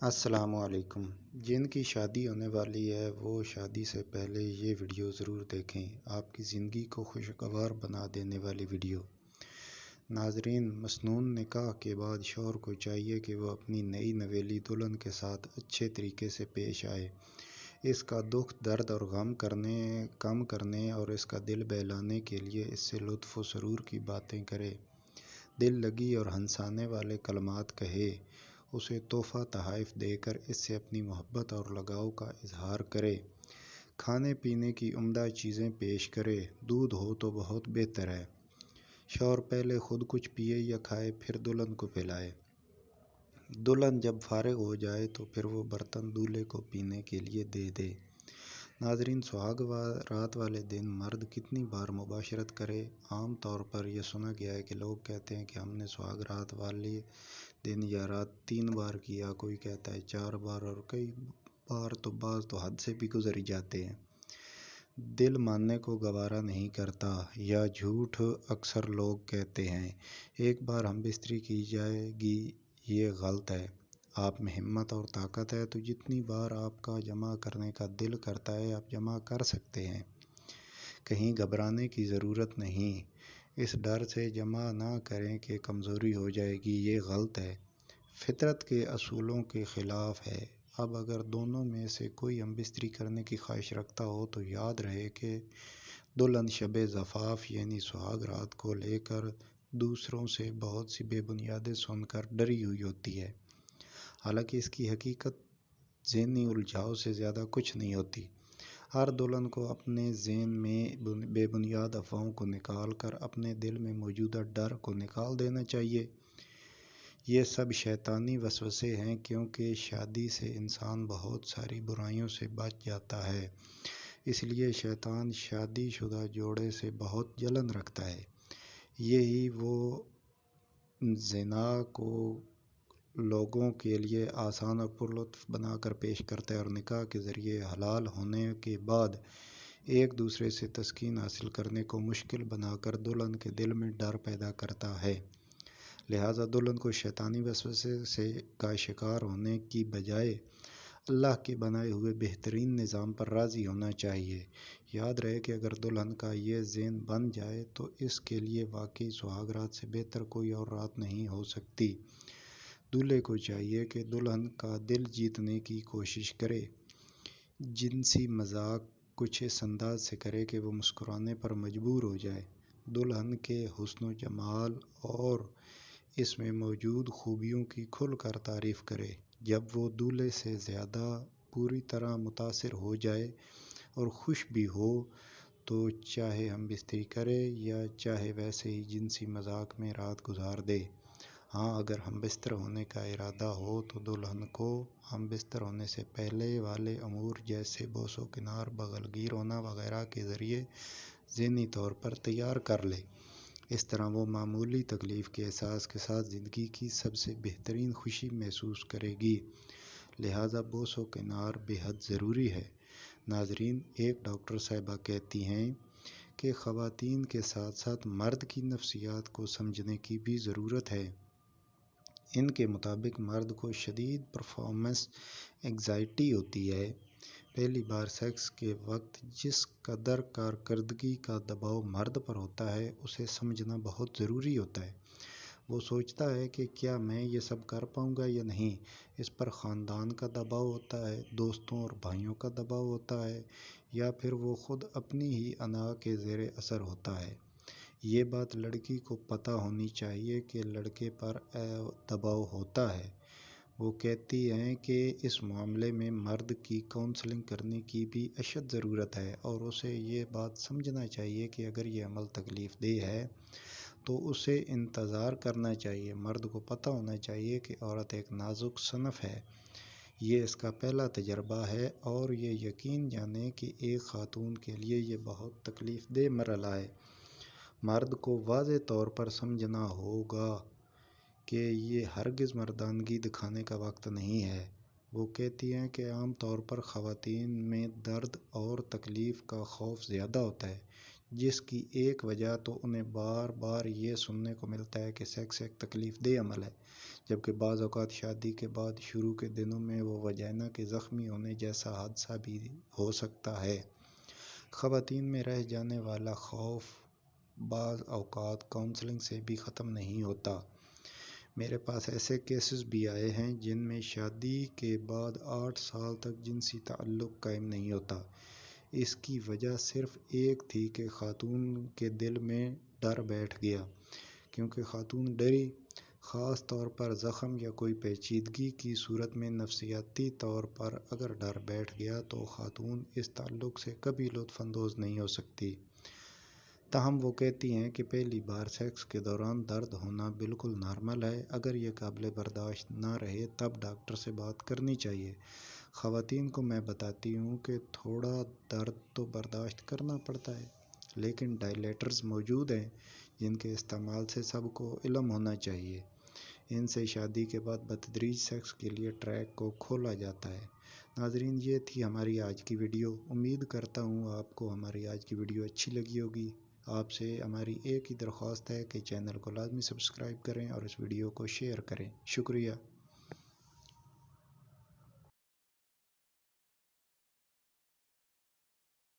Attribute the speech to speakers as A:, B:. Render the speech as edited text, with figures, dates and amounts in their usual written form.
A: السلام علیکم۔ جن کی شادی ہونے والی ہے وہ شادی سے پہلے یہ ویڈیو ضرور دیکھیں، آپ کی زندگی کو خوشگوار بنا دینے والی ویڈیو۔ ناظرین، مسنون نکاح کے بعد شوہر کو چاہیے کہ وہ اپنی نئی نویلی دلہن کے ساتھ اچھے طریقے سے پیش آئے، اس کا دکھ درد اور غم کم کرنے اور اس کا دل بہلانے کے لیے اس سے لطف و سرور کی باتیں کرے، دل لگی اور ہنسانے والے کلمات کہے، اسے تحفہ تحائف دے کر اس سے اپنی محبت اور لگاؤ کا اظہار کرے، کھانے پینے کی عمدہ چیزیں پیش کرے، دودھ ہو تو بہت بہتر ہے۔ شوہر پہلے خود کچھ پیے یا کھائے پھر دلہن کو پلائے۔ دلہن جب فارغ ہو جائے تو پھر وہ برتن دولہے کو پینے کے لیے دے دے۔ ناظرین، سہاگ رات والے دن مرد کتنی بار مباشرت کرے؟ عام طور پر یہ سنا گیا ہے کہ لوگ کہتے ہیں کہ ہم نے سہاگ رات والے دن یا رات 3 بار کیا، کوئی کہتا ہے 4 بار، اور کئی بار تو بعض تو حد سے بھی گزر ہی جاتے ہیں۔ دل ماننے کو گوارا نہیں کرتا یا جھوٹ اکثر لوگ کہتے ہیں۔ ایک بار ہم بستری کی جائے گی، یہ غلط ہے۔ آپ میں ہمت اور طاقت ہے تو جتنی بار آپ کا جمع کرنے کا دل کرتا ہے آپ جمع کر سکتے ہیں، کہیں گھبرانے کی ضرورت نہیں۔ اس ڈر سے جمع نہ کریں کہ کمزوری ہو جائے گی، یہ غلط ہے، فطرت کے اصولوں کے خلاف ہے۔ اب اگر دونوں میں سے کوئی ہم بستری کرنے کی خواہش رکھتا ہو تو یاد رہے کہ دلہن شب زفاف یعنی سہاگ رات کو لے کر دوسروں سے بہت سی بے بنیادیں سن کر ڈری ہوئی ہوتی ہے، حالانکہ اس کی حقیقت ذہنی الجھاؤ سے زیادہ کچھ نہیں ہوتی۔ ہر دلہن کو اپنے ذہن میں بے بنیاد افواہوں کو نکال کر اپنے دل میں موجودہ ڈر کو نکال دینا چاہیے۔ یہ سب شیطانی وسوسے ہیں، کیونکہ شادی سے انسان بہت ساری برائیوں سے بچ جاتا ہے، اس لیے شیطان شادی شدہ جوڑے سے بہت جلن رکھتا ہے۔ یہی وہ زنا کو لوگوں کے لیے آسان اور پرلطف بنا کر پیش کرتا ہے اور نکاح کے ذریعے حلال ہونے کے بعد ایک دوسرے سے تسکین حاصل کرنے کو مشکل بنا کر دلہن کے دل میں ڈر پیدا کرتا ہے۔ لہٰذا دلہن کو شیطانی وسوسے کا شکار ہونے کی بجائے اللہ کے بنائے ہوئے بہترین نظام پر راضی ہونا چاہیے۔ یاد رہے کہ اگر دلہن کا یہ ذہن بن جائے تو اس کے لیے واقعی سہاگ رات سے بہتر کوئی اور رات نہیں ہو سکتی۔ دولہے کو چاہیے کہ دلہن کا دل جیتنے کی کوشش کرے، جنسی مذاق کچھ اس انداز سے کرے کہ وہ مسکرانے پر مجبور ہو جائے، دلہن کے حسن و جمال اور اس میں موجود خوبیوں کی کھل کر تعریف کرے۔ جب وہ دولہے سے زیادہ پوری طرح متاثر ہو جائے اور خوش بھی ہو تو چاہے ہم بستری کرے یا چاہے ویسے ہی جنسی مذاق میں رات گزار دے۔ ہاں، اگر ہم بستر ہونے کا ارادہ ہو تو دلہن کو ہم بستر ہونے سے پہلے والے امور جیسے بوس و کنار، بغل گیر ہونا وغیرہ کے ذریعے ذہنی طور پر تیار کر لے۔ اس طرح وہ معمولی تکلیف کے احساس کے ساتھ زندگی کی سب سے بہترین خوشی محسوس کرے گی۔ لہٰذا بوس و کنار بے حد ضروری ہے۔ ناظرین، ایک ڈاکٹر صاحبہ کہتی ہیں کہ خواتین کے ساتھ ساتھ مرد کی نفسیات کو سمجھنے کی بھی ضرورت ہے۔ ان کے مطابق مرد کو شدید پرفارمنس انگزائٹی ہوتی ہے۔ پہلی بار سیکس کے وقت جس قدر کارکردگی کا دباؤ مرد پر ہوتا ہے اسے سمجھنا بہت ضروری ہوتا ہے۔ وہ سوچتا ہے کہ کیا میں یہ سب کر پاؤں گا یا نہیں۔ اس پر خاندان کا دباؤ ہوتا ہے، دوستوں اور بھائیوں کا دباؤ ہوتا ہے، یا پھر وہ خود اپنی ہی انا کے زیر اثر ہوتا ہے۔ یہ بات لڑکی کو پتہ ہونی چاہیے کہ لڑکے پر دباؤ ہوتا ہے۔ وہ کہتی ہیں کہ اس معاملے میں مرد کی کاؤنسلنگ کرنے کی بھی اشد ضرورت ہے اور اسے یہ بات سمجھنا چاہیے کہ اگر یہ عمل تکلیف دہ ہے تو اسے انتظار کرنا چاہیے۔ مرد کو پتہ ہونا چاہیے کہ عورت ایک نازک صنف ہے، یہ اس کا پہلا تجربہ ہے اور یہ یقین جانے کہ ایک خاتون کے لیے یہ بہت تکلیف دہ مرحلہ ہے۔ مرد کو واضح طور پر سمجھنا ہوگا کہ یہ ہرگز مردانگی دکھانے کا وقت نہیں ہے۔ وہ کہتی ہیں کہ عام طور پر خواتین میں درد اور تکلیف کا خوف زیادہ ہوتا ہے، جس کی ایک وجہ تو انہیں بار بار یہ سننے کو ملتا ہے کہ سیکس ایک تکلیف دہ عمل ہے، جبکہ بعض اوقات شادی کے بعد شروع کے دنوں میں وہ وجائنا کے زخمی ہونے جیسا حادثہ بھی ہو سکتا ہے۔ خواتین میں رہ جانے والا خوف بعض اوقات کاؤنسلنگ سے بھی ختم نہیں ہوتا۔ میرے پاس ایسے کیسز بھی آئے ہیں جن میں شادی کے بعد 8 سال تک جنسی تعلق قائم نہیں ہوتا۔ اس کی وجہ صرف ایک تھی کہ خاتون کے دل میں ڈر بیٹھ گیا۔ کیونکہ خاتون ڈری، خاص طور پر زخم یا کوئی پیچیدگی کی صورت میں نفسیاتی طور پر اگر ڈر بیٹھ گیا تو خاتون اس تعلق سے کبھی لطف اندوز نہیں ہو سکتی۔ تاہم وہ کہتی ہیں کہ پہلی بار سیکس کے دوران درد ہونا بالکل نارمل ہے۔ اگر یہ قابل برداشت نہ رہے تب ڈاکٹر سے بات کرنی چاہیے۔ خواتین کو میں بتاتی ہوں کہ تھوڑا درد تو برداشت کرنا پڑتا ہے، لیکن ڈائلیٹرز موجود ہیں جن کے استعمال سے سب کو علم ہونا چاہیے۔ ان سے شادی کے بعد بتدریج سیکس کے لیے ٹریک کو کھولا جاتا ہے۔ ناظرین، یہ تھی ہماری آج کی ویڈیو۔ امید کرتا ہوں آپ کو ہماری آج کی ویڈیو اچھی لگی ہوگی۔ آپ سے ہماری ایک ہی درخواست ہے کہ چینل کو لازمی سبسکرائب کریں اور اس ویڈیو کو شیئر کریں۔ شکریہ۔